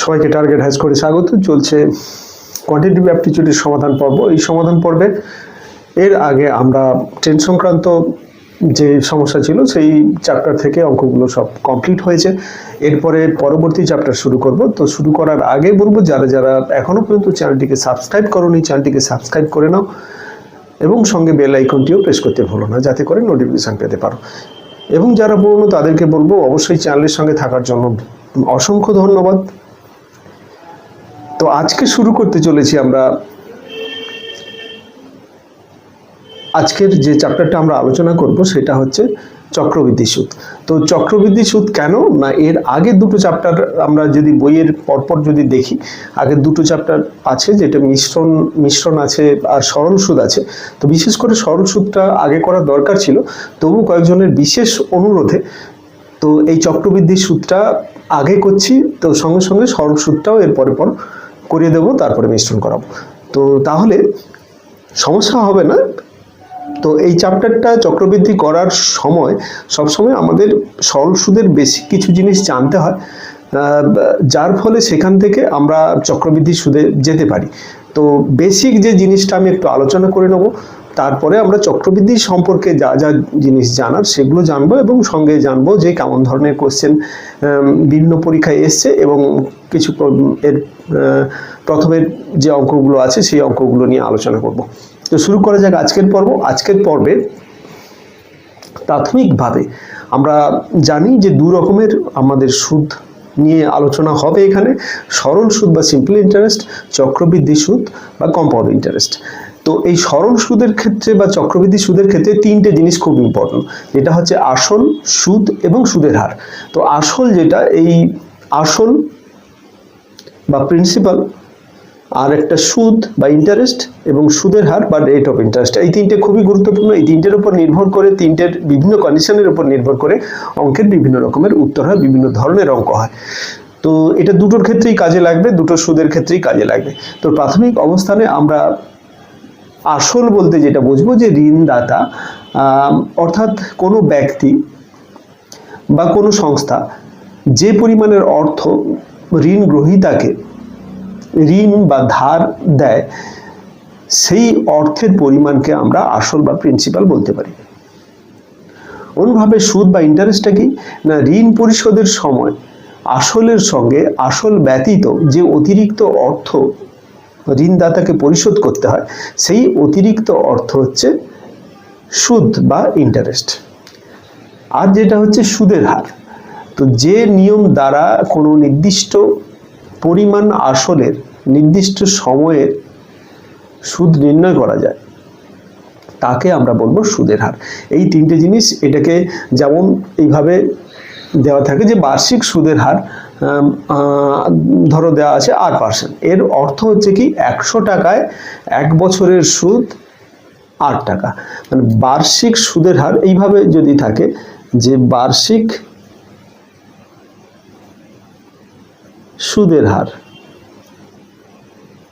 সবাইকে target has করে স্বাগত। চলছে কোয়ান্টিটেটিভ অ্যাপটিটিউডের সমাধান পর্ব। এই সমাধান পর্বে এর আগে আমরা 10 সংক্রান্ত যে সমস্যা ছিল সেই চ্যাপ্টার থেকে অঙ্কগুলো সব কমপ্লিট হয়েছে। এরপরে পরবর্তী চ্যাপ্টার শুরু করব। তো শুরু করার আগে বলবো, যারা যারা এখনও পর্যন্ত চ্যানেলটিকে সাবস্ক্রাইব করোনি, চ্যানেলটিকে সাবস্ক্রাইব করে নাও এবং সঙ্গে বেল আইকনটিও প্রেস করতে ভুলো না, যাতে করে নোটিফিকেশান পেতে পারো। এবং যারা পুরনো তাদেরকে বলবো অবশ্যই চ্যানেলের সঙ্গে থাকার জন্য অসংখ্য ধন্যবাদ। তো আজকে শুরু করতে চলেছি আমরা। আজকের যে চ্যাপ্টারটা আমরা আলোচনা করব সেটা হচ্ছে চক্রবৃদ্ধি সুদ। তো চক্রবৃদ্ধি সুদ কেন না, এর আগের দুটো চ্যাপ্টার আমরা যদি বইয়ের পরপর যদি দেখি, আগের দুটো চ্যাপ্টার আছে যেটা মিশ্রণ আছে আর সরল সুদ আছে। তো বিশেষ করে সরল সুদটা আগে করা দরকার ছিল, তবু কয়েকজনের বিশেষ অনুরোধে তো এই চক্রবৃদ্ধি সুদটা আগে করছি। তো সঙ্গে সঙ্গে সরল সুদটাও এর পরে পর করিয়ে দেবো, তারপরে মিশ্রণ করাবো। তো তাহলে সমস্যা হবে না। তো এই চ্যাপ্টারটা চক্রবৃদ্ধি করার সময় সবসময় আমাদের সরল সুদের বেসিক কিছু জিনিস জানতে হয়, যার ফলে সেখান থেকে আমরা চক্রবৃদ্ধি সুদে যেতে পারি। তো বেসিক যে জিনিসটা আমি একটু আলোচনা করে নেব, তারপরে আমরা চক্রবৃদ্ধি সম্পর্কে যা যা জিনিস জানার সেগুলো জানবো এবং সঙ্গে জানবো যে কেমন ধরনের কোশ্চেন বিভিন্ন পরীক্ষায় এসছে এবং কিছু এর প্রথমের যে অঙ্কগুলো আছে সেই অঙ্কগুলো নিয়ে আলোচনা করব। তো শুরু করা যাক আজকের পর্ব। আজকের পর্বে প্রাথমিকভাবে আমরা জানি যে দু রকমের আমাদের সুদ নিয়ে আলোচনা হবে এখানে, সরল সুদ বা সিম্পল ইন্টারেস্ট, চক্রবৃদ্ধি সুদ বা কম্পাউন্ড ইন্টারেস্ট। তো এই সরল সুদের ক্ষেত্রে বা চক্রবৃদ্ধি সুদের ক্ষেত্রে তিনটে জিনিস খুব ইম্পর্টেন্ট, যেটা হচ্ছে আসল, সুদ এবং সুদের হার। তো আসল যেটা, এই আসল বা প্রিন্সিপাল, আর একটা সুদ বা ইন্টারেস্ট এবং সুদের হার বা রেট অফ ইন্টারেস্ট। এই তিনটে খুবই গুরুত্বপূর্ণ। এই তিনটের উপর নির্ভর করে, তিনটের বিভিন্ন কন্ডিশনের উপর নির্ভর করে অঙ্কের বিভিন্ন রকমের উত্তর হয়, বিভিন্ন ধরনের অঙ্ক হয়। তো এটা দুটোর ক্ষেত্রেই কাজে লাগবে, দুটো সুদের ক্ষেত্রেই কাজে লাগবে। তো প্রাথমিক অবস্থানে আমরা আসল বলতে যেটা বুঝবো যে ঋণদাতা, অর্থাৎ কোনো ব্যক্তি বা কোনো সংস্থা যে পরিমাণের অর্থ ঋণ গ্রহীতাকে ঋণ বা ধার দেয়, সেই অর্থের পরিমাণকে আমরা আসল বা প্রিন্সিপাল বলতে পারি। অনুভাবে সুদ বা ইন্টারেস্টটা কি না, ঋণ পরিশোধের সময় আসলের সঙ্গে আসল ব্যতীত যে অতিরিক্ত অর্থ ঋণদাতাকে পরিশোধ করতে হয়, সেই অতিরিক্ত অর্থ হচ্ছে সুদ বা ইন্টারেস্ট। আর যেটা হচ্ছে সুদের হার, তো যে নিয়ম দ্বারা কোনো নির্দিষ্ট পরিমাণ আসলের নির্দিষ্ট সময়ের সুদ নির্ণয় করা যায়, তাকে আমরা বলবো সুদের হার। এই তিনটে জিনিস, এটাকে যেমন এইভাবে দেওয়া থাকে যে বার্ষিক সুদের হার ধরো দেওয়া আছে 8%। এর অর্থ হচ্ছে কি 100 টাকায় 1 বছরের সুদ 8 টাকা। মানে বার্ষিক সুদের হার এইভাবে যদি থাকে যে বার্ষিক সুদের হার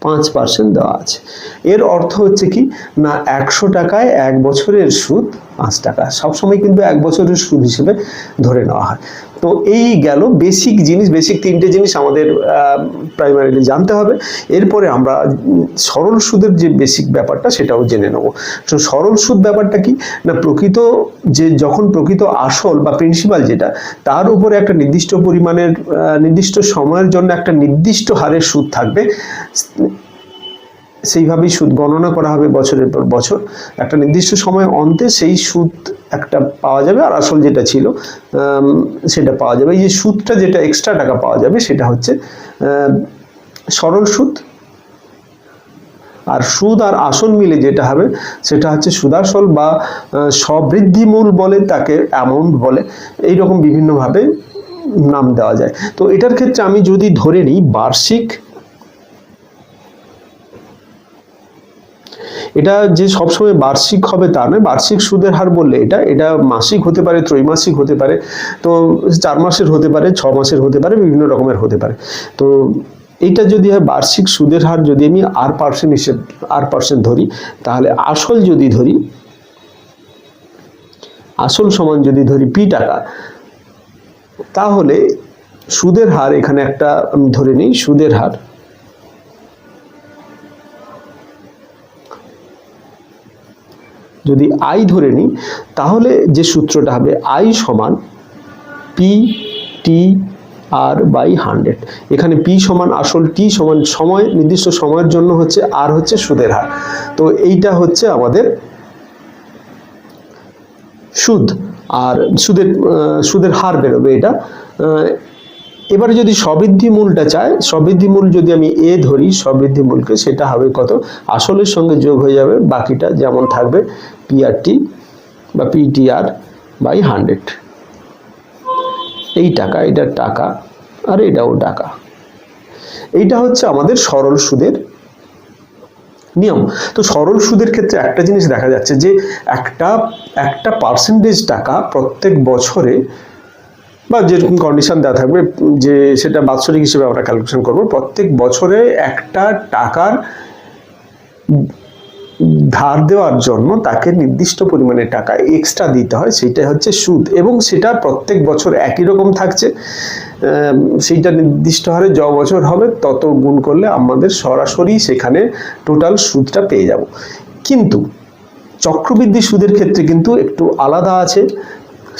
5% দেওয়া আছে, এর অর্থ হচ্ছে কি না 100 টাকায় 1 বছরের সুদ 5 টাকা। সবসময় কিন্তু 1 বছরের সুদ হিসেবে ধরে নেওয়া হয়। তো এই গেল বেসিক জিনিস, বেসিক তিনটে জিনিস আমাদের প্রাইমারিলি জানতে হবে। এরপরে আমরা সরল সুদের যে বেসিক ব্যাপারটা সেটাও জেনে নেব। তো সরল সুদ ব্যাপারটা কি না, প্রকৃত যে যখন প্রকৃত আসল বা প্রিন্সিপাল যেটা, তার উপরে একটা নির্দিষ্ট পরিমাণের নির্দিষ্ট সময়ের জন্য একটা নির্দিষ্ট হারের সুদ থাকবে, সেইভাবেই সুদ গণনা করা হবে বছরের পর বছর। একটা নির্দিষ্ট সময় অন্তে সেই সুদ একটা পাওয়া যাবে, আর আসল যেটা ছিল সেটা পাওয়া যাবে। এই যে সুদটা যেটা এক্সট্রা টাকা পাওয়া যাবে সেটা হচ্ছে সরল সুদ। আর সুদ আর আসল মিলে যেটা হবে সেটা হচ্ছে সুদাসল বা সবৃদ্ধি মূল বলে, তাকে অ্যামাউন্ট বলে, এইরকম বিভিন্নভাবে নাম দেওয়া যায়। তো এটার ক্ষেত্রে আমি যদি ধরে নিই বার্ষিক, এটা যে সবসময় বার্ষিক হবে তা নয়। বার্ষিক সুদের হার বললে এটা মাসিক হতে পারে, ত্রৈমাসিক হতে পারে, তো 4 মাসের হতে পারে, 6 মাসের হতে পারে, বিভিন্ন রকমের হতে পারে। তো এইটা যদি হয় বার্ষিক সুদের হার, যদি আমি R% ধরি, তাহলে আসল যদি ধরি, আসল সমান যদি ধরি P টাকা, তাহলে সুদের হার এখানে একটা আমি ধরে নিই, সুদের হার যদি আই ধরে নিই, তাহলে যে সূত্রটা হবে আই সমান পি টি আর বাই 100। এখানে পি সমান আসল, টি সমান সময়, নির্দিষ্ট সময়ের জন্য হচ্ছে, আর হচ্ছে সুদের হার। তো এইটা হচ্ছে আমাদের সুদ, আর সুদের হার বেরোবে এটা। এবারে যদি সবৃদ্ধি মূলটা চাই, সবৃদ্ধি মূল যদি আমি এ ধরি, সবৃদ্ধি মূলকে, সেটা হবে কত, আসলের সঙ্গে যোগ হয়ে যাবে, বাকিটা যেমন থাকবে পিআরটি বা পিটিআর বাই 100। এই টাকা, এটার টাকা, আর এটাও টাকা। এইটা হচ্ছে আমাদের সরল সুদের নিয়ম। তো সরল সুদের ক্ষেত্রে একটা জিনিস দেখা যাচ্ছে যে একটা পার্সেন্টেজ টাকা প্রত্যেক বছরে, বা যেরকম কন্ডিশন দেওয়া থাকবে যে সেটা বাৎসরিক হিসেবে আমরা ক্যালকুলেশন করব, প্রত্যেক বছরে একটা টাকার ধার দেওয়ার জন্য তাকে নির্দিষ্ট পরিমাণে টাকা এক্সট্রা দিতে হয়, সেটাই হচ্ছে সুদ। এবং সেটা প্রত্যেক বছর একই রকম থাকছে, সেইটা নির্দিষ্ট হারে যত বছর হবে তত গুণ করলে আমাদের সরাসরি সেখানে টোটাল সুদটা পেয়ে যাব। কিন্তু চক্রবৃদ্ধি সুদের ক্ষেত্রে কিন্তু একটু আলাদা আছে।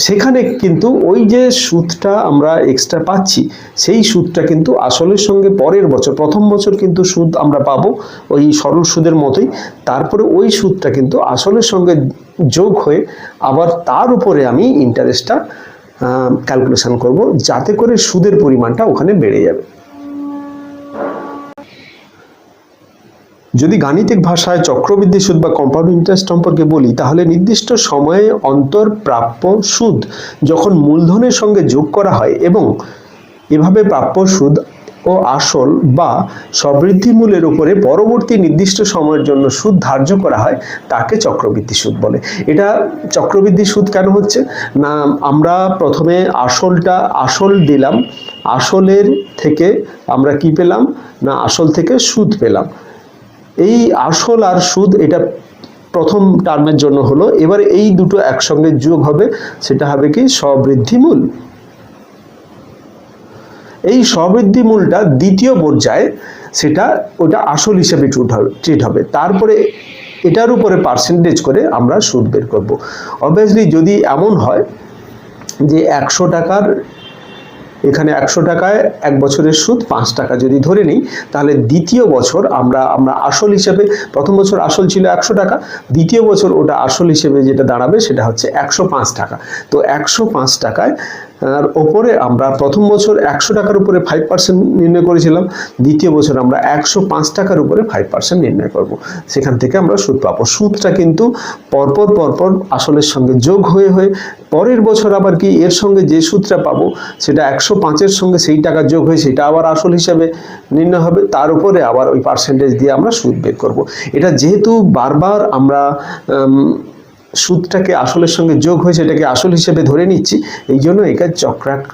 সেখানে কিন্তু ওই যে সুদটা আমরা এক্সট্রা পাচ্ছি, সেই সুদটা কিন্তু আসলের সঙ্গে পরের বছর, প্রথম বছর কিন্তু সুদ আমরা পাবো ওই সরল সুদের মতোই, তারপরে ওই সুদটা কিন্তু আসলের সঙ্গে যোগ হয়ে আবার তার উপরে আমি ইন্টারেস্টটা ক্যালকুলেশন করব, যাতে করে সুদের পরিমাণটা ওখানে বেড়ে যাবে। যদি গাণিতিক ভাষায় চক্রবৃদ্ধি সুদ বা কম্পাউন্ড ইন্টারেস্ট সম্পর্কে বলি, তাহলে নির্দিষ্ট সময়ে অন্তর প্রাপ্য সুদ যখন মূলধনের সঙ্গে যোগ করা হয় এবং এভাবে প্রাপ্য সুদ ও আসল বা সবৃদ্ধি মূলের উপরে পরবর্তী নির্দিষ্ট সময়ের জন্য সুদ ধার্য করা হয়, তাকে চক্রবৃদ্ধি সুদ বলে। এটা চক্রবৃদ্ধি সুদ কেন হচ্ছে না, আমরা প্রথমে আসল দিলাম, আসলের থেকে আমরা কি পেলাম না, আসল থেকে সুদ পেলাম। এই আসল আর সুদ এটা প্রথম টার্মের জন্য হলো। এবার এই দুটো একসঙ্গে যোগ হবে, সেটা হবে কি সবৃদ্ধি মূল। এই সবৃদ্ধি মূলটা দ্বিতীয় পর্যায়ে ওটা আসল হিসেবে ট্রিট হবে। তারপরে এটার উপরে পার্সেন্টেজ করে আমরা সুদ বের করব। অবভিয়াসলি যদি এমন হয় যে 100 টাকার, এখানে 100 টাকায় এক বছরের সুদ 5 টাকা যদি ধরে নিই, তাহলে দ্বিতীয় বছর আমরা আসল হিসেবে, প্রথম বছর আসল ছিল 100 টাকা, দ্বিতীয় বছর ওটা আসল হিসেবে যেটা দাঁড়াবে সেটা হচ্ছে 105 টাকা। তো 105 টাকায় আর ওপরে আমরা প্রথম বছর 100 টাকার উপরে 5% নির্ণয় করেছিলাম, দ্বিতীয় বছর আমরা 105 টাকার উপরে 5% নির্ণয় করব। সেখান থেকে আমরা সুদ পাবো। সুদটা কিন্তু পরপর আসলের সঙ্গে যোগ হয়ে পরের বছর আবার কি এর সঙ্গে যে সুদটা পাবো সেটা 105-এর সঙ্গে সেই টাকা যোগ হয়ে সেটা আবার আসল হিসাবে নির্ণয় হবে, তার উপরে আবার ওই পার্সেন্টেজ দিয়ে আমরা সুদ বের করব। এটা যেহেতু বারবার আমরা সুদটাকে আসলের সঙ্গে যোগ হয়ে সেটাকে আসল হিসেবে ধরে নিচ্ছি, এই জন্য একে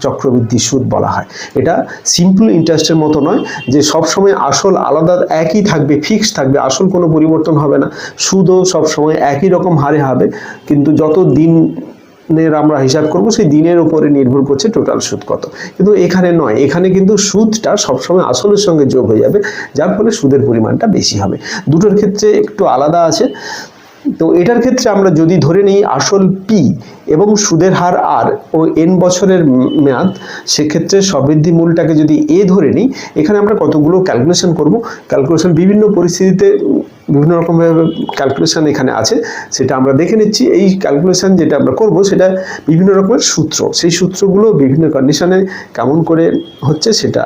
চক্রবৃদ্ধি সুদ বলা হয়। এটা সিম্পল ইন্টারেস্টের মতো নয় যে সবসময় আসল আলাদা একই থাকবে, ফিক্স থাকবে, আসল কোনো পরিবর্তন হবে না, সুদও সবসময় একই রকম হারে হবে, কিন্তু যত দিনের আমরা হিসাব করব সেই দিনের উপরে নির্ভর করছে টোটাল সুদ কত। কিন্তু এখানে নয়, এখানে কিন্তু সুদটা সবসময় আসলের সঙ্গে যোগ হয়ে যাবে, যার ফলে সুদের পরিমাণটা বেশি হবে। দুটোর ক্ষেত্রে একটু আলাদা আছে। তো এটার ক্ষেত্রে আমরা যদি ধরে নিই আসল পি এবং সুদের হার আর ও এন বছরের মেয়াদ, সেক্ষেত্রে সবৃদ্ধি মূলটাকে যদি এ ধরে নিই, এখানে আমরা কতগুলো ক্যালকুলেশন করব। ক্যালকুলেশন বিভিন্ন পরিস্থিতিতে বিভিন্ন রকমভাবে ক্যালকুলেশন এখানে আছে, সেটা আমরা দেখে নিচ্ছি। এই ক্যালকুলেশন যেটা আমরা করব সেটা বিভিন্ন রকমের সূত্র, সেই সূত্রগুলো বিভিন্ন কন্ডিশনে কেমন করে হচ্ছে সেটা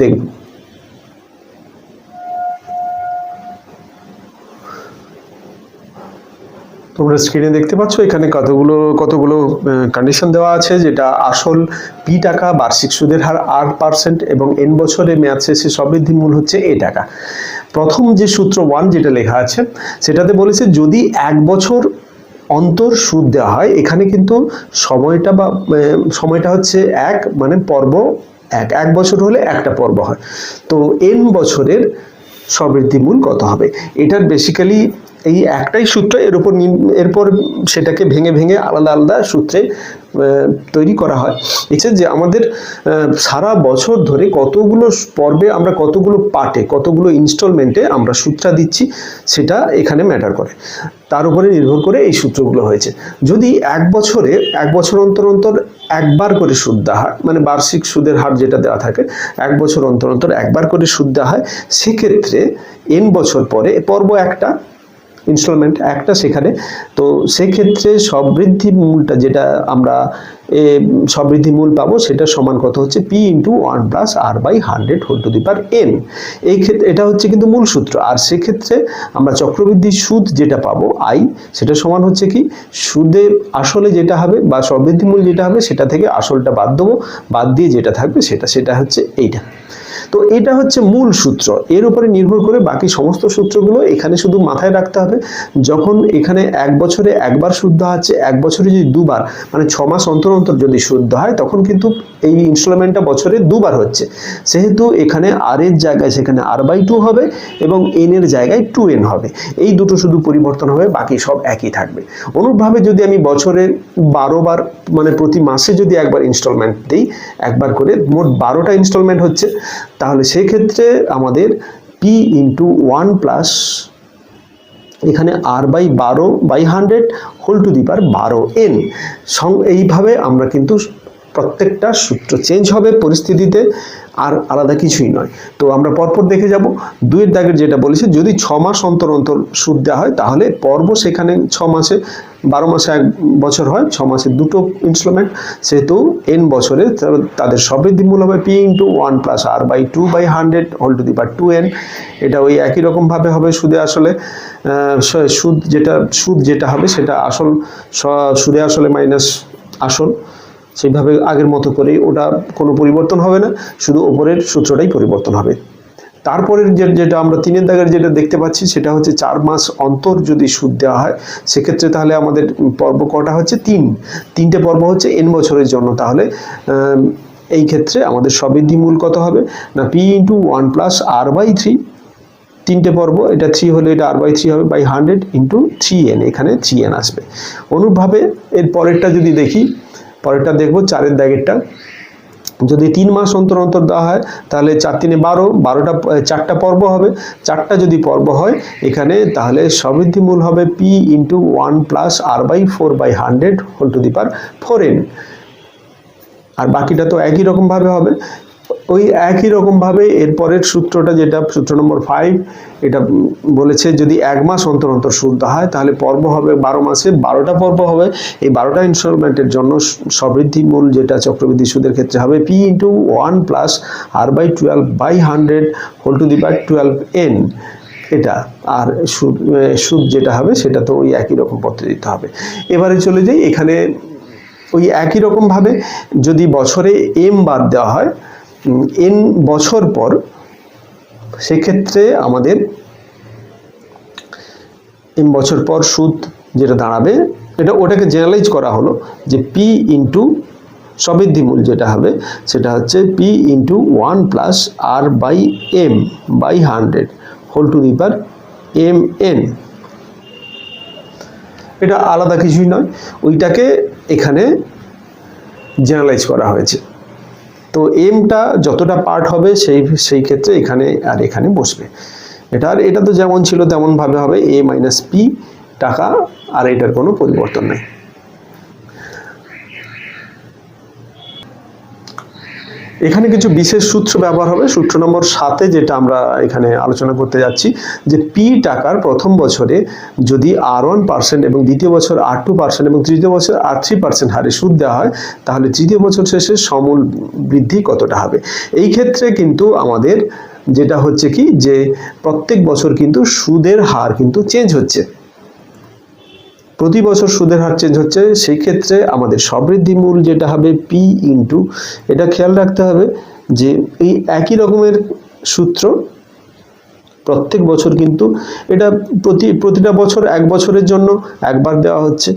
দেখব। তোমরা স্ক্রিনে দেখতে পাচ্ছ এখানে কতগুলো কন্ডিশন দেওয়া আছে, যেটা আসল পি টাকা, বার্ষিক সুদের হার 8% এবং এন বছরে মেয়াদ শেষে সবৃদ্ধি মূল হচ্ছে এ টাকা। প্রথম যে সূত্র 1 যেটা লেখা আছে সেটাতে বলেছে যদি 1 বছর অন্তর সুদ দেওয়া হয়, এখানে কিন্তু সময়টা হচ্ছে 1, মানে পর্ব 1 বছর হলে একটা পর্ব হয়। তো এন বছরের সবৃদ্ধি মূল কত হবে, এটার বেসিক্যালি এই একটাই সূত্র, এরপর সেটাকে ভেঙে ভেঙে আলাদা আলাদা সূত্রে তৈরি করা হয়। এসে যে আমাদের সারা বছর ধরে কতগুলো পর্বে আমরা কতগুলো পার্টে কতগুলো ইনস্টলমেন্টে আমরা সুদটা দিচ্ছি সেটা এখানে ম্যাটার করে, তার উপরে নির্ভর করে এই সূত্রগুলো হয়েছে। যদি এক বছর অন্তর অন্তর একবার করে সুদ দেওয়া হয়, মানে বার্ষিক সুদের হার যেটা দেওয়া থাকে, এক বছর অন্তর অন্তর একবার করে সুদ দেওয়া হয়, সেক্ষেত্রে n বছর পরে পর্ব একটা ইনস্টলমেন্ট একটা সেখানে, তো সেক্ষেত্রে সবৃদ্ধি মূলটা যেটা আমরা সবৃদ্ধি মূল পাবো সেটা সমান কত হচ্ছে p into 1 plus r by 100 whole to the power n। এই ক্ষেত্রে এটা হচ্ছে কিন্তু মূল সূত্র। আর সেক্ষেত্রে আমরা চক্রবৃদ্ধি সুদ যেটা পাবো i, সেটা সমান হচ্ছে কি সুদের আসলে যেটা হবে বা সবৃদ্ধি মূল যেটা হবে সেটা থেকে আসলটা বাদ দেবো, বাদ দিয়ে যেটা থাকবে সেটা হচ্ছে এইটা। তো এটা হচ্ছে মূল সূত্র। এর উপরে নির্ভর করে বাকি সমস্ত সূত্রগুলো এখানে শুধু মাথায় রাখতে হবে। যখন এখানে এক বছরে একবার সুদ দেওয়া হচ্ছে, এক বছরে যদি দুবার মানে 6 মাস অন্তর অন্তর যদি সুদ দেওয়া হয়, তখন কিন্তু এই ইনস্টলমেন্টটা বছরে দুবার হচ্ছে। সেহেতু এখানে r এর জায়গায় সেখানে r/2 হবে এবং n এর জায়গায় 2n হবে। এই দুটো শুধু পরিবর্তন হবে, বাকি সব একই থাকবে। অনুরূপভাবে যদি আমি বছরে 12 বার মানে প্রতি মাসে যদি একবার ইনস্টলমেন্ট দিই, একবার করে মোট 12টা ইনস্টলমেন্ট হচ্ছে, তাহলে সেক্ষেত্রে আমাদের p ইন্টু 1 প্লাস এখানে r/12/100 whole to the power 12n। এইভাবে আমরা কিন্তু প্রত্যেকটা সূত্র চেঞ্জ হবে পরিস্থিতিতে, আর আলাদা কিছুই নয়। তো আমরা পরপর দেখে যাব। 2 এর দাগের যেটা বলেছে, যদি 6 মাস অন্তর অন্তর সুদ দেওয়া হয় তাহলে পর্ব সেখানে 6 মাসে 12 মাসে 1 বছর হয়, 6 মাসে দুটো ইনস্টলমেন্ট, সেহেতু n বছরে তাদের সবৃদ্ধি মূল হবে p into 1 plus r/2/100 whole to the power 2n। এটা ওই একই রকম ভাবে হবে সুদে আসলে, সুদ যেটা হবে সেটা আসল সুদে আসলে মাইনাস আসল, সেইভাবে আগের মতো করে ওটা কোনো পরিবর্তন হবে না, শুধু ওপরের সূত্রটাই পরিবর্তন হবে। তারপরের যেটা আমরা 3 এর দাগের যেটা দেখতে পাচ্ছি সেটা হচ্ছে 4 মাস অন্তর যদি সুদ দেওয়া হয়, সেক্ষেত্রে তাহলে আমাদের পর্ব কটা হচ্ছে 3টে পর্ব হচ্ছে n বছরের জন্য। তাহলে এই ক্ষেত্রে আমাদের সবৃদ্ধি মূল কত হবে না p ইন্টু 1 প্লাস r/3, 3টে পর্ব, এটা 3 হলে এটা r/3 হবে বাই 100 ইন্টু 3n, এখানে 3n আসবে। অনুরূপভাবে এর পরেরটা যদি দেখি, পরেরটা দেখব 4 এর দাগেরটা। যদি 3 মাস অন্তর অন্তর দেওয়া হয় তাহলে 4 3 12টা 4টা পর্ব হবে। 4টা যদি পর্ব হয় এখানে, তাহলে সবৃদ্ধি মূল হবে p into 1 plus r/4/100 whole to the power 4n। আর বাকিটা তো একই রকম ভাবে হবে। ওই একই রকম ভাবে এরপরের সূত্রটা যেটা সূত্র নম্বর 5, এটা বলেছে যদি 1 মাস অন্তর অন্তর সুদ দেওয়া হয় তাহলে পর্ব হবে 12 মাসে 12টা পর্ব হবে। এই 12টা ইনস্টলমেন্টের জন্য সবৃদ্ধি মূল যেটা চক্রবৃদ্ধি সুদের ক্ষেত্রে হবে p into 1 plus r/12/100 whole to the power 12n। এটা আর সুদ যেটা হবে সেটা তো ওই একই রকম পদ্ধতিতে হবে। এবারে চলে যাই, এখানে ওই একই রকম ভাবে যদি বছরে m বাদ দেওয়া হয় n বছর পর, সেক্ষেত্রে আমাদের m বছর পর সুদ যেটা দাঁড়াবে, ওটাকে জেনারেলাইজ করা হলো যে p ইন্টু সবৃদ্ধি মূল যেটা হবে সেটা হচ্ছে p into 1 plus r/m/100 whole to the power mn। এটা আলাদা কিছুই নয়, ওইটাকে এখানে জেনারেলাইজ করা হয়েছে। তো এমটা যতটা পার্ট হবে সেই ক্ষেত্রে এখানে আর এখানে বসবে। এটা তো যেমন ছিল তেমন ভাবে হবে a মাইনাস p টাকা, আর এটার কোনো পরিবর্তন নেই। এখানে কিছু বিশেষ সূত্র ব্যবহার হবে। সূত্র নম্বর 7 যেটা আমরা এখানে আলোচনা করতে যাচ্ছি, যে p টাকার প্রথম বছরে যদি r1% এবং দ্বিতীয় বছর r2% এবং তৃতীয় বছর r3% হারে সুদ দেওয়া হয়, তাহলে তৃতীয় বছর শেষে সমূল বৃদ্ধি কতটা হবে। এই ক্ষেত্রে কিন্তু আমাদের যেটা হচ্ছে কি, যে প্রত্যেক বছর কিন্তু সুদের হার কিন্তু চেঞ্জ হচ্ছে, প্রতি বছর সুদের হার চেঞ্জ হচ্ছে। সেই ক্ষেত্রে আমাদের সবৃদ্ধি মূল যেটা হবে p ইন্টু, এটা খেয়াল রাখতে হবে যে এই একই রকমের সূত্র প্রত্যেক বছর কিন্তু এটা প্রতিটা বছর 1 বছরের জন্য একবার দেওয়া হচ্ছে,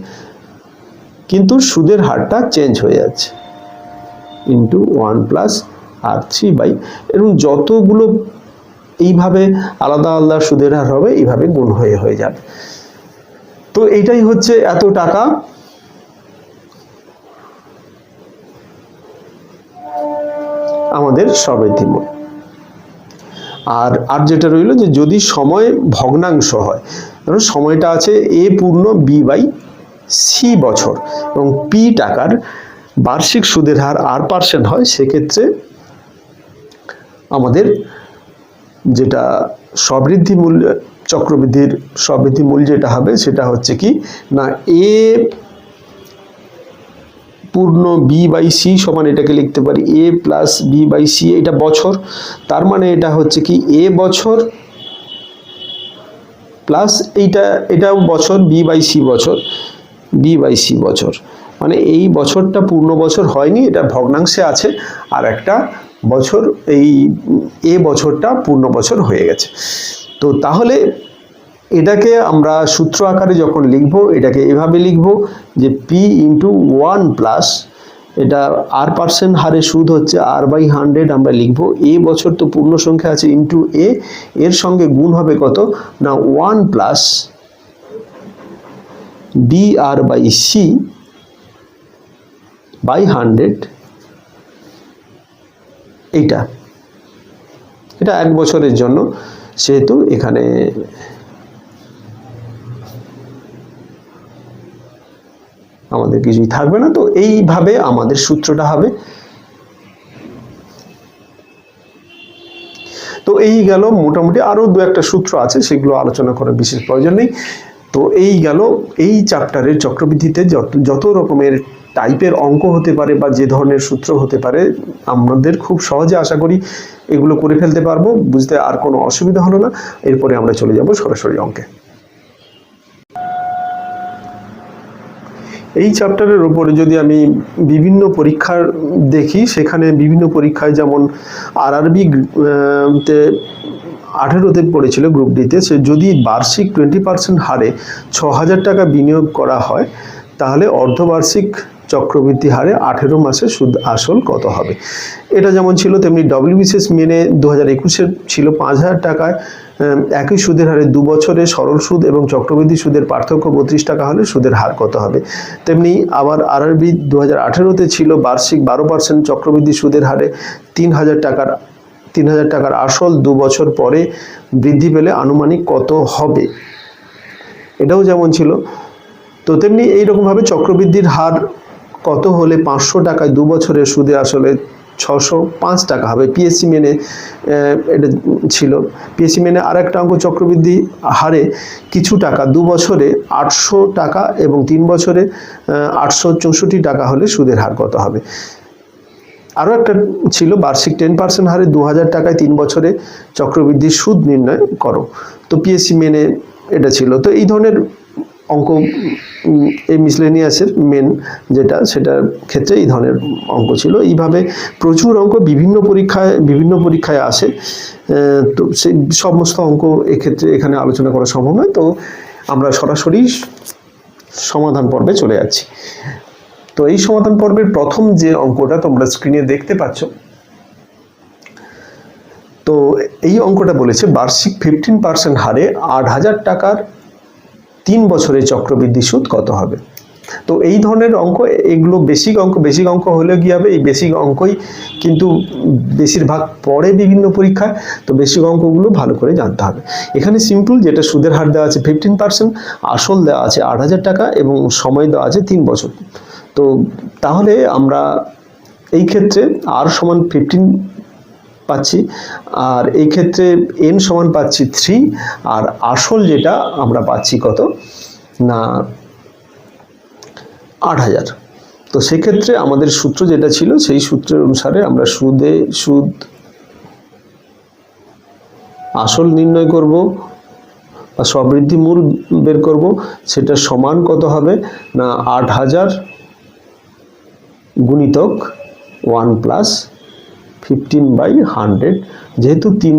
কিন্তু সুদের হারটা চেঞ্জ হয়ে যাচ্ছে ইন্টু 1 প্লাস r3 বাই, এবং যতগুলো এইভাবে আলাদা আলাদা সুদের হার হবে এইভাবে গুণ হয়ে যাবে। তো এইটাই হচ্ছে এত টাকা আমাদের সবৃদ্ধি মূল। আর যেটা রইল যে যদি সময় ভগ্নাংশ হয়, ধরো সময়টা আছে a পূর্ণ b বাই c বছর এবং p টাকার বার্ষিক সুদের হার r% হয়, সেক্ষেত্রে আমাদের যেটা সবৃদ্ধি মূল, চক্রবৃদ্ধির সবৃদ্ধি মূল যেটা হবে সেটা হচ্ছে কি না a পূর্ণ b বাই c সমান, এটাকে লিখতে পারি a plus b by c, এটা বছর, তার মানে এটা হচ্ছে কি a বছর প্লাস এটাও বছর b বাই c বছর, b বাই c বছর, মানে এই বছরটা পূর্ণ বছর হয়নি, এটা ভগ্নাংশে আছে, আর একটা বছর এই a বছরটা পূর্ণ বছর হয়ে গেছে। তো তাহলে এটাকে আমরা সূত্র আকারে যখন লিখব, এটাকে এভাবে লিখব যে p ইন্টু 1 প্লাস এটা r% হারে সুদ হচ্ছে r বাই 100, আমরা লিখব a বছর তো পূর্ণ সংখ্যা আছে ইন্টু a, এর সঙ্গে গুণ হবে কত না 1 plus br by c by 100, এটা 1 বছরের জন্য, সেহেতু এখানে আমাদের কিছুই থাকবে না। তো এইভাবে আমাদের সূত্রটা হবে। তো এই গেল মোটামুটি, আরো দু একটা সূত্র আছে, সেগুলো আলোচনা করার বিশেষ প্রয়োজন নেই। তো এই গেল এই চ্যাপ্টারের চক্রবৃদ্ধিতে যত রকমের টাইপের অঙ্ক হতে পারে বা যে ধরনের সূত্র হতে পারে, আমাদের খুব সহজে আশা করি এগুলো করে ফেলতে পারবো, বুঝতে আর কোনো অসুবিধা হলো না। এরপরে আমরা চলে যাব সরাসরি অঙ্কে। এই চ্যাপ্টারের উপরে যদি আমি বিভিন্ন পরীক্ষার দেখি, সেখানে বিভিন্ন পরীক্ষায় যেমন আরআরবি তে 18তে পড়েছিল গ্রুপ ডিতে, সে যদি বার্ষিক 20% হারে 6000 টাকা বিনিয়োগ করা হয়, তাহলে অর্ধবার্ষিক চক্রবৃদ্ধি হারে 18 মাসে সুদ আসল কত হবে। এটা যেমন ছিল তেমনি ডব্লিউবিসিএস মেনে 2021-এর ছিল 5000 টাকায় একই সুদের হারে 2 বছরে সরল সুদ এবং চক্রবৃদ্ধি সুদের পার্থক্য 32 টাকা হলে সুদের হার কত হবে। তেমনি আবার আরআরবি 2018-তে ছিল বার্ষিক 12% চক্রবৃদ্ধি সুদের হারে 3000 টাকার আসল 2 বছর পরে বৃদ্ধি পেলে আনুমানিক কত হবে, এটাও যেমন ছিল। তো তেমনি এইরকমভাবে চক্রবৃদ্ধির হার কত হলে 500 টাকায় 2 বছরের সুদে আসলে 605 টাকা হবে। পিএসসি মেনে এটা ছিল, পিএসসি মেনে আর একটা অঙ্ক চক্রবৃদ্ধি হারে কিছু টাকা 2 বছরে 800 টাকা এবং 3 বছরে 864 টাকা হলে সুদের হার কত হবে। আরও একটা ছিল বার্ষিক 10% হারে 2000 টাকায় 3 বছরে চক্রবৃদ্ধির সুদ নির্ণয় করো। তো পিএসসি মেনে এটা ছিল। তো এই ধরনের অঙ্ক এই মিসলেনিয়াসের মেন যেটা, সেটার ক্ষেত্রে এই ধরনের অঙ্ক ছিল। এইভাবে প্রচুর অঙ্ক বিভিন্ন পরীক্ষায় আসে। তো সেই সমস্ত অঙ্ক এক্ষেত্রে এখানে আলোচনা করা সম্ভব নয়। তো আমরা সরাসরি সমাধান পর্বে চলে যাচ্ছি। তো এই সমাধান পর্বের প্রথম যে অঙ্কটা তোমরা স্ক্রিনে দেখতে পাচ্ছ, তো এই অঙ্কটা বলেছে বার্ষিক 15% হারে 8000 টাকার 3 বছরের চক্রবৃদ্ধি সুদ কত হবে। তো এই ধরনের অঙ্ক, এগুলো বেসিক অঙ্ক হলে কি হবে, এই বেসিক অঙ্কই কিন্তু বেশিরভাগ পড়ে বিভিন্ন পরীক্ষায়। তো বেসিক অঙ্কগুলো ভালো করে জানতে হবে। এখানে সিম্পল, যেটা সুদের হার দেওয়া আছে 15%, আসল দেওয়া আছে 8000 টাকা এবং সময় দেওয়া আছে 3 বছর। তো তাহলে আমরা এই ক্ষেত্রে r সমান 15 পাচ্ছি, আর এই ক্ষেত্রে n সমান পাচ্ছি 3, আর আসল যেটা আমরা পাচ্ছি কত না 8000। তো সেক্ষেত্রে আমাদের সূত্র যেটা ছিল, সেই সূত্রের অনুসারে আমরা সুদ আসল নির্ণয় করব বা সবৃদ্ধি মূল বের করব। সেটা সমান কত হবে না 8000 গুণিতক 1 প্লাস 15/100, যেহেতু 3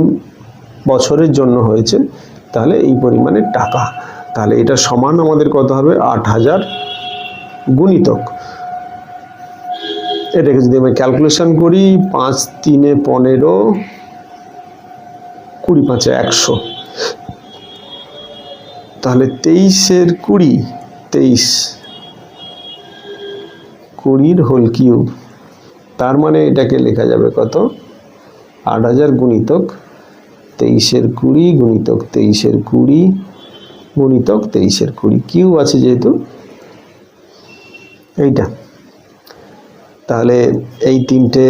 বছরের জন্য হয়েছে, তাহলে এই পরিমাণের টাকা। তাহলে এটা সমান আমাদের কত হবে 8000 গুণিতক, এটাকে যদি আমি ক্যালকুলেশন করি 5 3 15, 20 5 100, তাহলে 23-এর 20, 23 20 হোল কিউব, তার মানে এটাকে লেখা যাবে কত, 8000 গুণিতক 23-এর 20 গুণিতক 23-এর 20 গুণিতক 23-এর 20, কিউব আছে যেহেতু এইটা। তাহলে এই তিনটে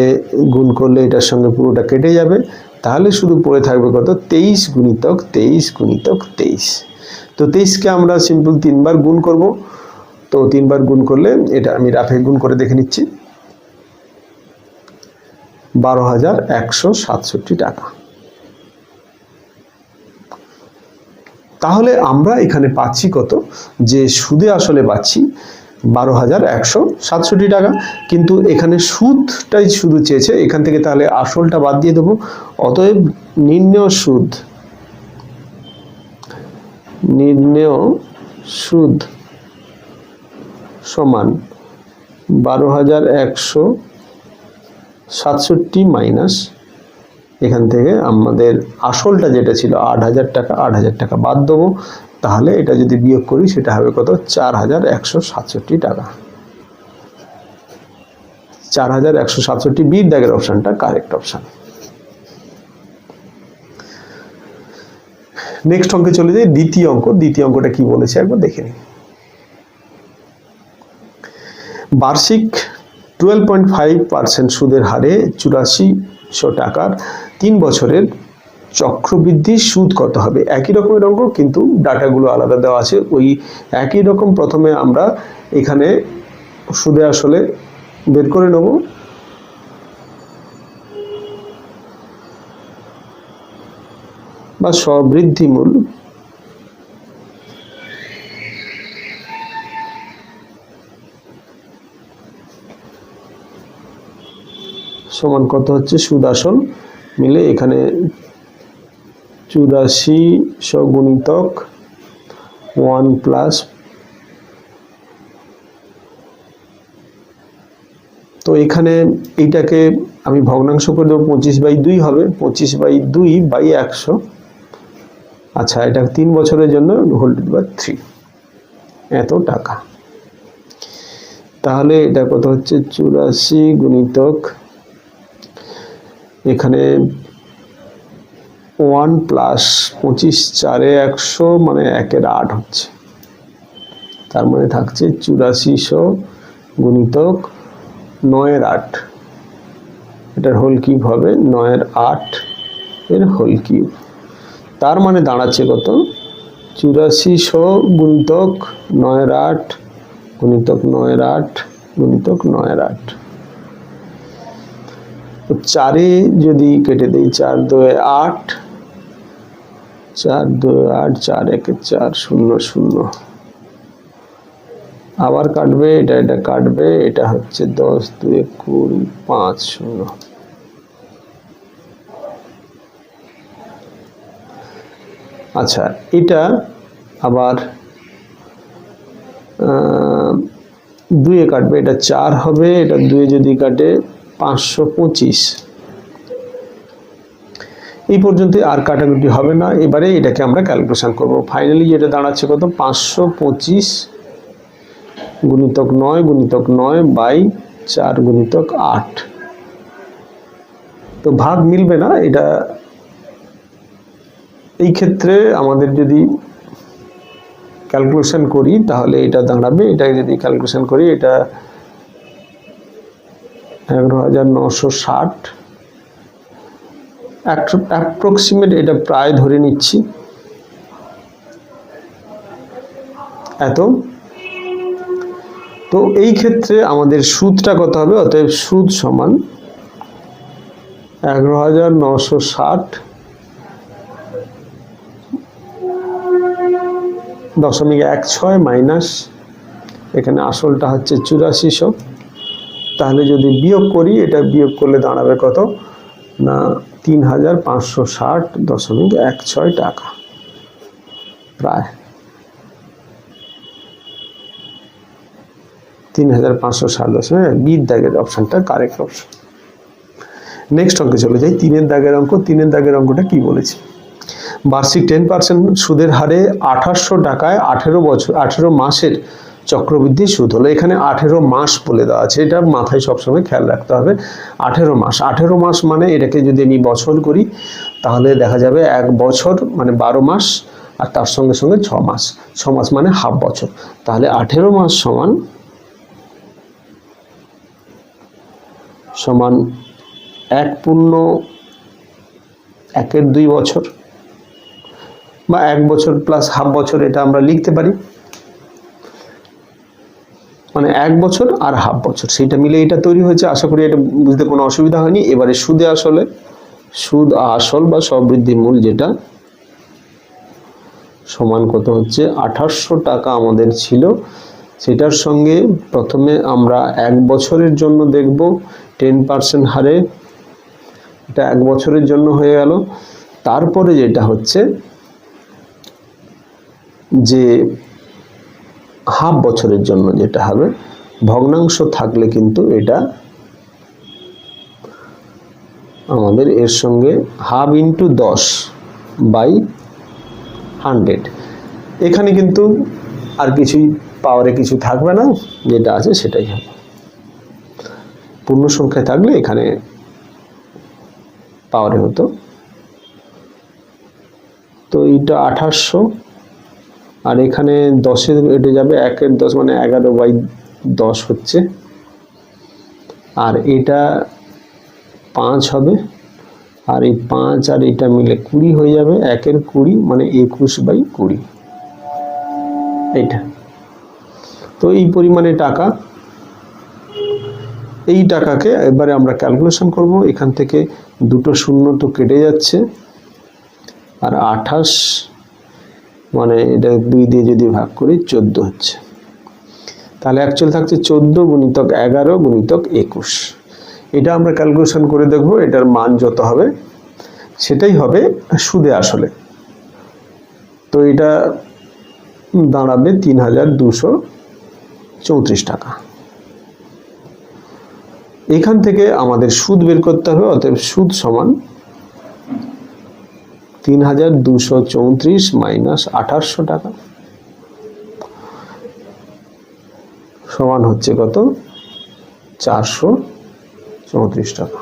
গুণ করলে এটার সঙ্গে পুরোটা কেটে যাবে, তাহলে শুধু পড়ে থাকবে কত, 23 গুণিতক 23 গুণিতক 23। তো 23কে আমরা সিম্পল 3 বার গুণ করব। তো 3 বার গুণ করলে এটা আমি রাফে গুণ করে দেখে নিচ্ছি, 12,167 টাকা। তাহলে আমরা এখানে পাচ্ছি কত, যে সুদে আসলে পাচ্ছি 12,167 টাকা, কিন্তু এখানে সুদটাই শুধু চেয়েছে, এখান থেকে তাহলে আসলটা বাদ দিয়ে দেবো। অতএব নির্ণেয় সুদ সমান 12,167 মাইনাস এখান থেকে আমাদের আসলটা যেটা ছিল 8,000 টাকা, 8,000 টাকা বাদ দেবো। তাহলে এটা যদি বিয়োগ করি সেটা হবে কত, 4,167 টাকা। 4,167, বি দাগের অপশনটা কারেক্ট অপশন। নেক্সট অঙ্কে চলে যাই, দ্বিতীয় অঙ্ক। দ্বিতীয় অঙ্কটা কি বলেছে একবার দেখে নিই। বার্ষিক 12.5% সুদের হারে 8400 টাকার 3 বছরের চক্রবৃদ্ধি সুদ কত হবে? একই রকমের অঙ্ক, কিন্তু ডাটাগুলো আলাদা দেওয়া আছে। ওই একই রকম প্রথমে আমরা এখানে সুদে আসলে বের করে নেব। বা স্ববৃদ্ধি মূল সমান কত হচ্ছে, সুদ আসল মিলে এখানে 8400 গুণিতক 1 প্লাস, তো এখানে এইটাকে আমি ভগ্নাংশ করে দেবো, 25/2 হবে, 25/2/100। আচ্ছা, এটা 3 বছরের জন্য হোল টু দি পাওয়ার 3 এত টাকা। তাহলে এটা কত হচ্ছে, 84 গুণিতক এখানে 1 প্লাস 25 4 100 মানে 1/8 হচ্ছে, তার মানে থাকছে 8400 গুণিতক 9/8, এটার হোল কিউব হবে 9/8 এর হোল কিউব। তার মানে দাঁড়াচ্ছে কত, 8400 গুণিতক 9/8 গুণিতক 9/8 গুণিতক 9/8। 4 যদি কেটে দিই, 4 2 8, 4 2 8, 4 1 4, 0 0, আবার কাটবে, এটা কাটবে, এটা হচ্ছে 10 2 20 5 0। আচ্ছা, এটা আবার 2 এ কাটবে, এটা 4 হবে, এটা 2 যদি কাটে 525। এই পর্যন্ত আর কাটাকুটি হবে না। এবারে এটাকে আমরা ক্যালকুলেশন করব। ফাইনালি যেটা দাঁড়াচ্ছে কত, 525 গুণিতক 9 গুণিতক 9 বাই 4 গুণিতক 8। তো ভাগ মিলবে না, এটা এই ক্ষেত্রে আমাদের যদি ক্যালকুলেশন করি তাহলে এটা দাঁড়াবে, এটা যদি ক্যালকুলেশন করি এটা 11,960 অ্যাপ্রক্সিমেট, এটা প্রায় ধরে নিচ্ছি এত। তো এই ক্ষেত্রে আমাদের সুদটা কত হবে, অতএব সুদ সমান 11,960 .16 মাইনাস এখানে আসলটা হচ্ছে 8400। তাহলে যদি বিয়োগ করি, এটা বিয়োগ করলে দাঁড়াবে কত না, 3,560.16 টাকা প্রায়। 3,560, বির দাগের অপশনটা কারেক্ট অপশন। নেক্সট অঙ্কে চলে যাই, 3 এর দাগের অঙ্ক। 3 এর দাগের অঙ্কটা কি বলেছে, বার্ষিক 10% সুদের হারে 2800 টাকায় 18 মাসের চক্রবৃদ্ধি সুদ হলো। এখানে 18 মাস বলে দেওয়া আছে, এটা মাথায় সবসময় খেয়াল রাখতে হবে। 18 মাস মানে এটাকে যদি আমি বছর করি তাহলে দেখা যাবে 1 বছর মানে 12 মাস, আর তার সঙ্গে সঙ্গে 6 মাস, 6 মাস মানে হাফ বছর। তাহলে 18 মাস সমান 1.1 বছর, বা 1 বছর প্লাস হাফ বছর, এটা আমরা লিখতে পারি। মানে 1 বছর আর হাফ বছর, সেইটা মিলে এটা তৈরি হয়েছে। আশা করি এটা বুঝতে কোনো অসুবিধা হয়নি। এবারে সুদ আসল বা সবৃদ্ধি মূল যেটা সমান কত হচ্ছে 2800 টাকা আমাদের ছিল, সেটার সঙ্গে প্রথমে আমরা 1 বছরের জন্য দেখব 10% হারে, এটা 1 বছরের জন্য হয়ে গেল। তারপরে যেটা হচ্ছে যে হাফ বছরের জন্য যেটা হবে, ভগ্নাংশ থাকলে কিন্তু এটা আমাদের এর সঙ্গে হাফ ইন্টু 10/100, এখানে কিন্তু আর কিছুই পাওয়ারে কিছু থাকবে না, যেটা আছে সেটাই হবে। পূর্ণ সংখ্যায় থাকলে এখানে পাওয়ারে হতো। তো এটা 2800, আর এখানে 10-এ এটা যাবে, 1-এর 10 মানে 11/10 হচ্ছে, আর এটা 5 হবে, আর এই 5 আর এটা মিলে 20 হয়ে যাবে, 1-এর 20 মানে 21/20 এইটা। তো এই পরিমাণে টাকা, এই টাকাকে এবারে আমরা ক্যালকুলেশন করব। এখান থেকে দুটো শূন্য তো কেটে যাচ্ছে, আর 28 মানে এটা 2 দিয়ে যদি ভাগ করি 14 হচ্ছে। তাহলে অ্যাকচুয়াল থাকছে 14 গুণিতক 11 গুণিতক 21। এটা আমরা ক্যালকুলেশন করে দেখব, এটার মান যত হবে সেটাই হবে সুদে আসলে। তো এটা দাঁড়াবে 3234 টাকা। এখান থেকে আমাদের সুদ বের করতে হবে, অতএব সুদ সমান 3234 মাইনাস 2800 টাকা সমান হচ্ছে কত? 434 টাকা।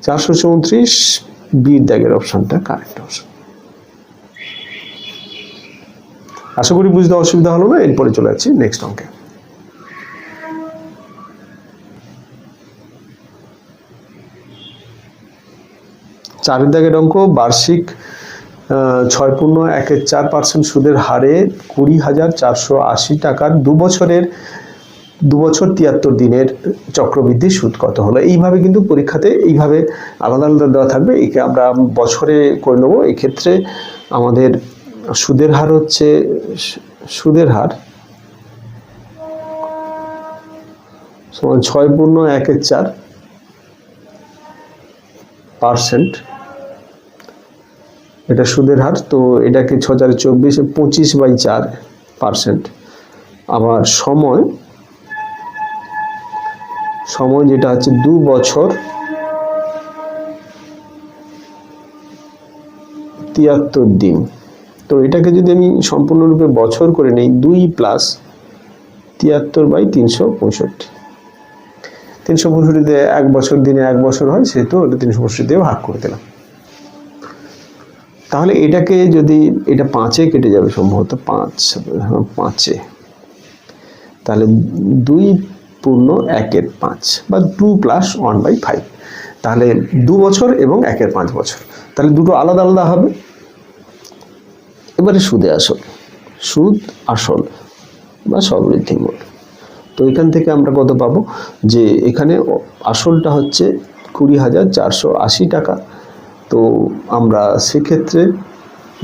434 বির দাগের অপশনটা কারেক্ট অপশন। আশা করি বুঝতে অসুবিধা হলো না। এরপরে চলে যাচ্ছি নেক্সট অঙ্কে। চারের দাগের অঙ্ক, বার্ষিক 6.14% সুদের হারে 20,480 টাকার 2 বছর 73 দিনের চক্রবৃদ্ধি সুদ কত হলো। এইভাবে কিন্তু পরীক্ষাতে এইভাবে আলাদা আলাদা দেওয়া থাকবে, একে আমরা বছরে করে নেব। এক্ষেত্রে আমাদের সুদের হার হচ্ছে সমান 6.14%, এটা সুদের হার। তো এটাকে 6/4 25/4%। আবার সময় যেটা হচ্ছে 2 বছর 73 দিন। তো এটাকে যদি আমি সম্পূর্ণরূপে বছর করে নেই, 2 + 73/365। 365 দিয়ে 1 বছর দিনে 1 বছর হয়, সেহেতু ওটা 365 দিয়ে ভাগ করে দিলাম। তাহলে এটাকে যদি এটা 5-এ কেটে যাবে সম্ভবত, 5-এ, তাহলে 2.1/5 বা 2 + 1/5, তাহলে 2 বছর এবং 1/5 বছর, তাহলে দুটো আলাদা আলাদা হবে। এবারে সুদ আসল বা সবৃদ্ধি মূল। তো এখান থেকে আমরা কত পাবো, যে এখানে আসলটা হচ্ছে 20,480 টাকা। তো আমরা সেক্ষেত্রে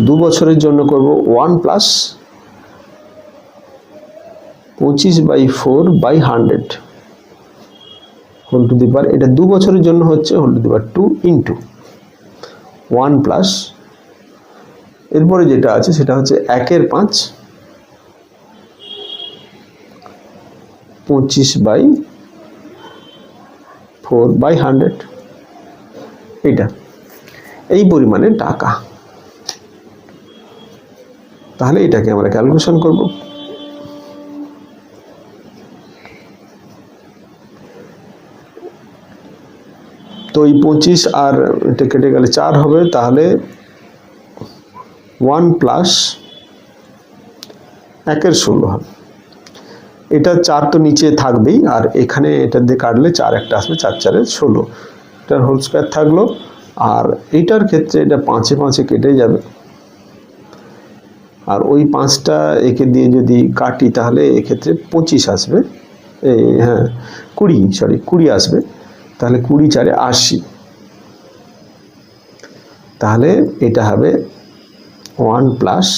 2 বছরের জন্য করব 1 + 25/4/100 হোল টু দি পাওয়ার, এটা 2 বছরের জন্য হচ্ছে whole to the power 2 into 1 plus, এরপরে যেটা আছে সেটা হচ্ছে 1/5 25/4/100, এই পরিমাণে টাকা। তাহলে এটাকে আমরা ক্যালকুলেশন করব। তো এই 25 আর এটা কেটে গেলে 4 হবে, তাহলে 1 প্লাস 1 16 হবে। এটা 4 তো নিচে থাকবেই, আর এখানে এটা দিয়ে কাটলে 4 একটা আসবে, 4 4 16, এটার হোল স্কয়ার থাকলো। আর এইটার ক্ষেত্রে এটা 5 এ 5 এ কেটে যাবে, আর ওই 5টা একে দিয়ে যদি কাটি তাহলে এক্ষেত্রে 25 আসবে, হ্যাঁ 20 আসবে। তাহলে 20 4 80, তাহলে এটা হবে 1 প্লাস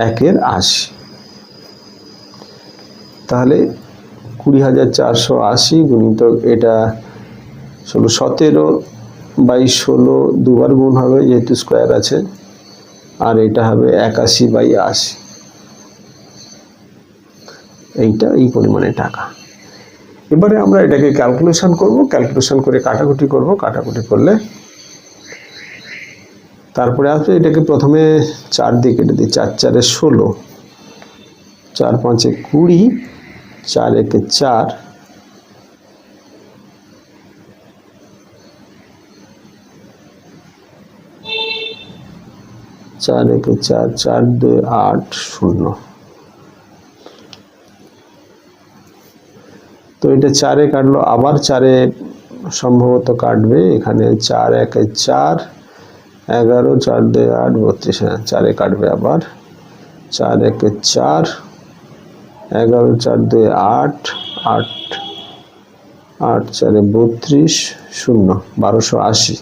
1 80। তাহলে 20,480 গুণিতক এটা 17/16 দুবার গুণ হবে যেহেতু স্কোয়ার আছে, আর এটা হবে 81/80। এইটা এই পরিমাণে টাকা। এবারে আমরা এটাকে ক্যালকুলেশন করব, ক্যালকুলেশন করে কাটাকুটি করব, কাটাকুটি করলে তারপরে আসবে এটাকে প্রথমে 4 দিয়ে কেটে দিই, 4 4 16, 4 5 20, 4 1 4, 4 1 4, 4 2 8 0। তো এটা 4 এ কাটলো, আবার 4 এ সম্ভবত কাটবে, এখানে 4 1 4, 11, 4 2 8 32, হ্যাঁ 4 এ কাটবে আবার, 4 1 4, 11 4 2 8 8 8 4 32 0, 1280।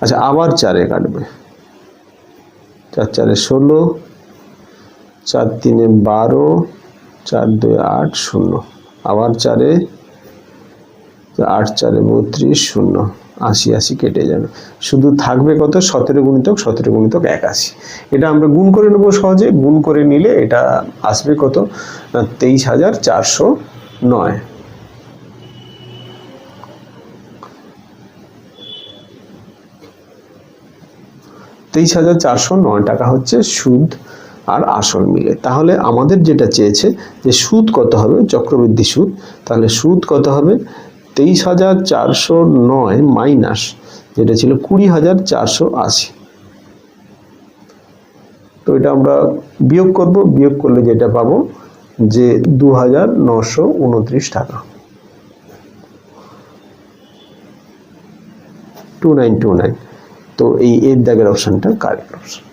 আচ্ছা আবার 4 এ কাটবে, 4 4 16, 4 3 12, 4 2 8 0, আবার 4 এ 8 4 32 0, 80 80 কেটে যাবে, শুধু থাকবে কত 17 গুণিতক 81। এটা আমরা গুণ করে নেব সহজে, গুণ করে নিলে এটা আসবে কত না 23,409। টাকা হচ্ছে সুদ আর আসল মিলে। তাহলে আমাদের যেটা চেয়েছে যে সুদ কত হবে, চক্রবৃদ্ধি সুদ, তাহলে সুদ কত হবে 23,409 মাইনাস যেটা ছিল 20,480। তো এটা আমরা বিয়োগ করব, বিয়োগ করলে যেটা পাবো যে 2,929 টাকা, 2929। তো এই এর দাগের অপশনটা কারেক্ট অপশন।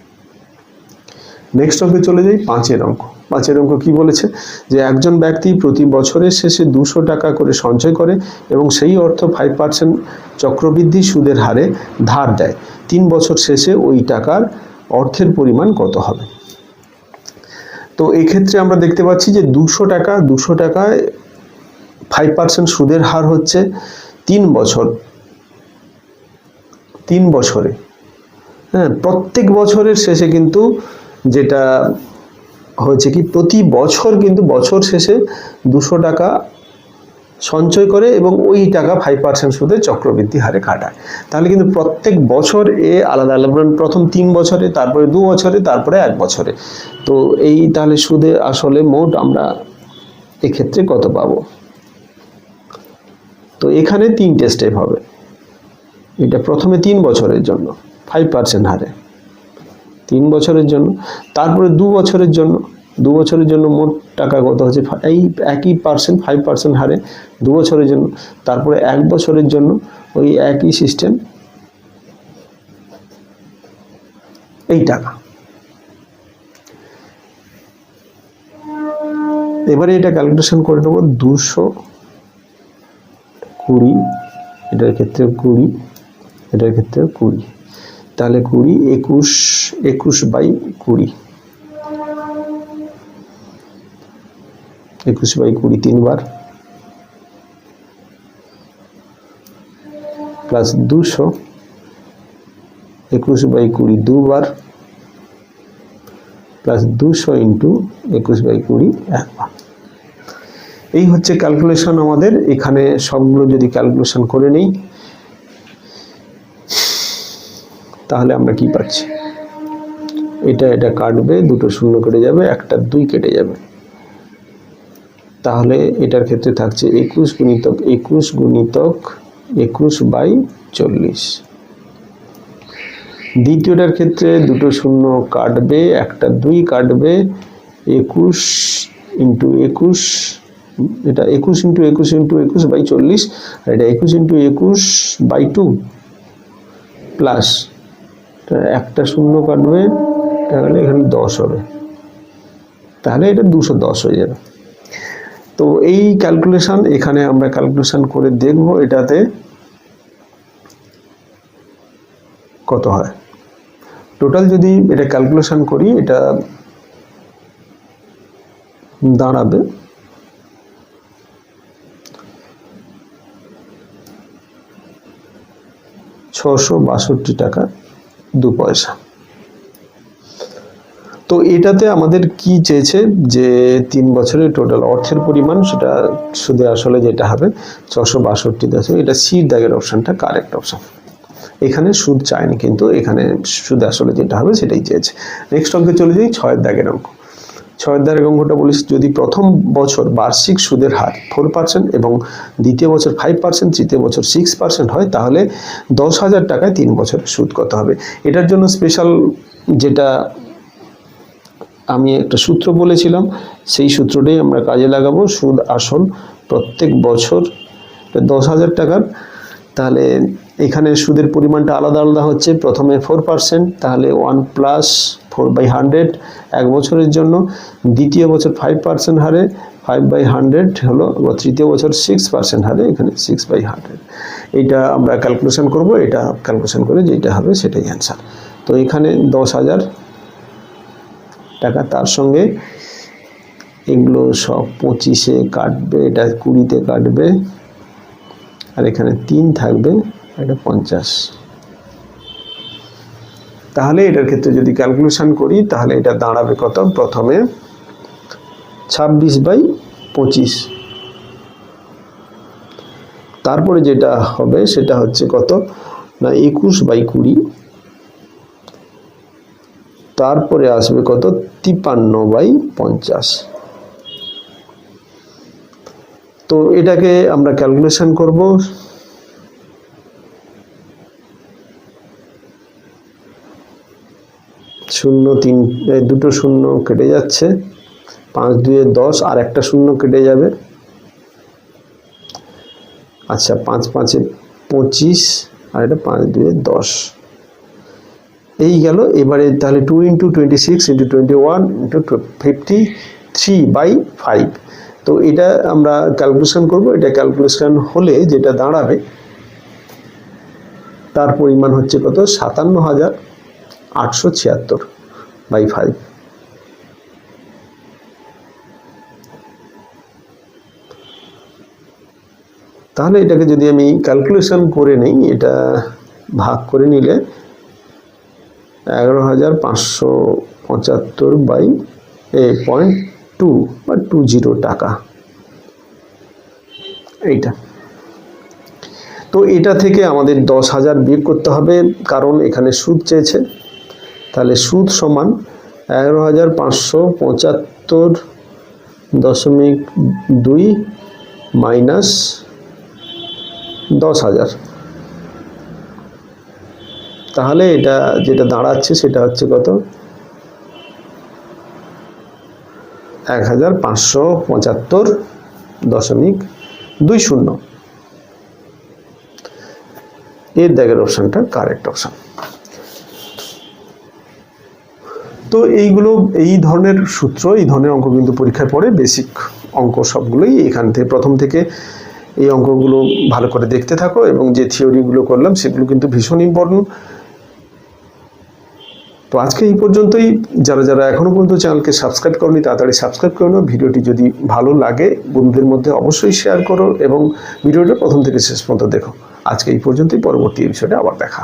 নেক্সট অঙ্কে চলে যাই, 5 অঙ্ক। 5 অঙ্ক কি বলেছে যে একজন ব্যক্তি প্রতি বছরের শেষে 200 টাকা করে সঞ্চয় করে এবং সেই অর্থ 5% চক্রবৃদ্ধি সুদের হারে ধার দেয়। 3 বছর শেষে ওই টাকার অর্থের পরিমাণ কত হবে? তো এই ক্ষেত্রে আমরা দেখতে পাচ্ছি যে 200 টাকায় 5% সুদের হার হচ্ছে 3 বছরে। হ্যাঁ, প্রত্যেক বছরের শেষে কিন্তু যেটা হচ্ছে কি প্রতি বছর কিন্তু বছর শেষে 200 টাকা সঞ্চয় করে এবং ওই টাকা 5% সুদে চক্রবৃদ্ধি হারে কাটায়। তাহলে কিন্তু প্রত্যেক বছর আলাদা আলাদা, প্রথম 3 বছরে, তারপরে 2 বছরে, তারপরে 1 বছরে। তো এই তাহলে সুদে আসলে মোট আমরা এক্ষেত্রে কত পাবো? তো এখানে 3টে স্টেপ হবে। এটা প্রথমে 3 বছরের জন্য 5% হারে, 3 বছরের জন্য, তারপরে 2 বছরের জন্য, 2 বছরের জন্য মোট টাকা কত হচ্ছে এই একই 5% হারে 2 বছরের জন্য, তারপরে 1 বছরের জন্য ওই একই সিস্টেম এই টাকা। এবারে এটা ক্যালকুলেশন করে নেব, 220, এটার ক্ষেত্রে 20, এটার ক্ষেত্রে 20, তাহলে 20 21/20, 21/20 3 বার, প্লাস 200 21/20 2 বার, প্লাস 200 × 21/20 1 বার। এই হচ্ছে ক্যালকুলেশন আমাদের। এখানে সবগুলো যদি ক্যালকুলেশন করে নেই তাহলে আমরা কি পাচ্ছি, এটা কাটবে, দুটো শূন্য কেটে যাবে, একটা 2 কেটে যাবে, তাহলে এটার ক্ষেত্রে থাকছে 21 গুণিতক 21 গুণিতক 21/40। দ্বিতীয়টার ক্ষেত্রে দুটো শূন্য কাটবে, একটা 2 কাটবে, 21 ইন্টু 21, এটা 21 ইন্টু 21 ইন্টু 21/40, আর এটা 21 ইন্টু 21/2 প্লাস একটা শূন্য কাটবে, তাহলে এখানে 10 হবে, তাহলে এটা 210 হয়ে যাবে। তো এই ক্যালকুলেশন এখানে আমরা ক্যালকুলেশন করে দেখব এটাতে কত হয়। টোটাল যদি এটা ক্যালকুলেশন করি এটা দাঁড়াবে 662 টাকা 2 পয়সা। তো এটাতে আমাদের কি চেয়েছে যে 3 বছরের টোটাল অর্থের পরিমাণ, সেটা সুদে আসলে যেটা হবে 662, এটা সি দাগের অপশনটা কারেক্ট অপশন। এখানে সুদ চায়নি, কিন্তু এখানে সুদে আসলে যেটা হবে সেটাই চেয়েছে। নেক্সট অঙ্কে চলে যাই, 6 দাগের অঙ্ক। 6 দাগের অঙ্কটা বলিস, যদি প্রথম বছর বার্ষিক সুদের হার 4% এবং দ্বিতীয় বছর 5%, তৃতীয় বছর 6% হয়, তাহলে 10,000 টাকায় 3 বছরের সুদ কত হবে। এটার জন্য স্পেশাল যেটা আমি একটা সূত্র বলেছিলাম, সেই সূত্রটাই আমরা কাজে লাগাবো। সুদ আসল প্রত্যেক বছর 10,000 টাকার, তাহলে এখানে সুদের পরিমাণটা আলাদা আলাদা হচ্ছে। প্রথমে 4%, তাহলে 1 প্লাস 4/100 এক বছরের জন্য, দ্বিতীয় বছর 5% হারে 5/100 হলো, তৃতীয় বছর 6% হারে এখানে 6/100। এইটা আমরা ক্যালকুলেশন করব, এটা ক্যালকুলেশন করে যেটা হবে সেটাই অ্যান্সার। তো এখানে 10,000 টাকা, তার সঙ্গে এগুলো সব 25-এ কাটবে, এটা 20-তে কাটবে, আর এখানে 3 থাকবে, এটা 50। তাহলে এটার ক্ষেত্রে যদি ক্যালকুলেশন করি তাহলে এটা দাঁড়াবে কত, প্রথমে 26/25, তারপরে যেটা হবে সেটা হচ্ছে কত না 21/20, তারপরে আসবে কত 53/50। তো এটাকে আমরা ক্যালকুলেশন করব। দুটো শূন্য কেটে যাচ্ছে, 5 2 10, আর একটা শূন্য কেটে যাবে। আচ্ছা, 5 5 25, আর এটা 5 2 10, এই গেল। এবারে তাহলে 2 × 26 × 21 × 53/5। তো এটা আমরা ক্যালকুলেশন করব। এটা ক্যালকুলেশন হলে যেটা দাঁড়াবে তার পরিমাণ হচ্ছে কত 57,876/5। তাহলে এটাকে যদি আমি ক্যালকুলেশন করে নেই, এটা ভাগ করে নিলে 11,575/0.2 বা 20 টাকা এইটা। তো এটা থেকে আমাদের 10,000 বিয়োগ করতে হবে, কারণ এখানে সুদ চেয়েছে। তাহলে সুদ সমান 11,575.2 মাইনাস 10,000। তাহলে এটা যেটা দাঁড়াচ্ছে সেটা হচ্ছে কত 1575.20। এর দাগের অপশনটা কারেক্ট অপশন। তো এইগুলো এই ধরনের সূত্র, এই ধরনের অঙ্ক কিন্তু পরীক্ষায় পড়ে। বেসিক অঙ্ক সবগুলোই এখান থেকে প্রথম থেকে এই অঙ্কগুলো ভালো করে দেখতে থাকো, এবং যে থিওরিগুলো করলাম সেগুলো কিন্তু ভীষণ ইম্পর্টেন্ট। তো আজকে এই পর্যন্তই। যারা যারা এখনো পর্যন্ত চ্যানেলকে সাবস্ক্রাইব করনি তাড়াতাড়ি সাবস্ক্রাইব করে নাও। ভিডিওটি যদি ভালো লাগে বন্ধুদের মধ্যে অবশ্যই শেয়ার করো, এবং ভিডিওটা প্রথম থেকে শেষ পর্যন্ত দেখো। আজকে এই পর্যন্তই, পরবর্তী এপিসোডে আবার দেখা।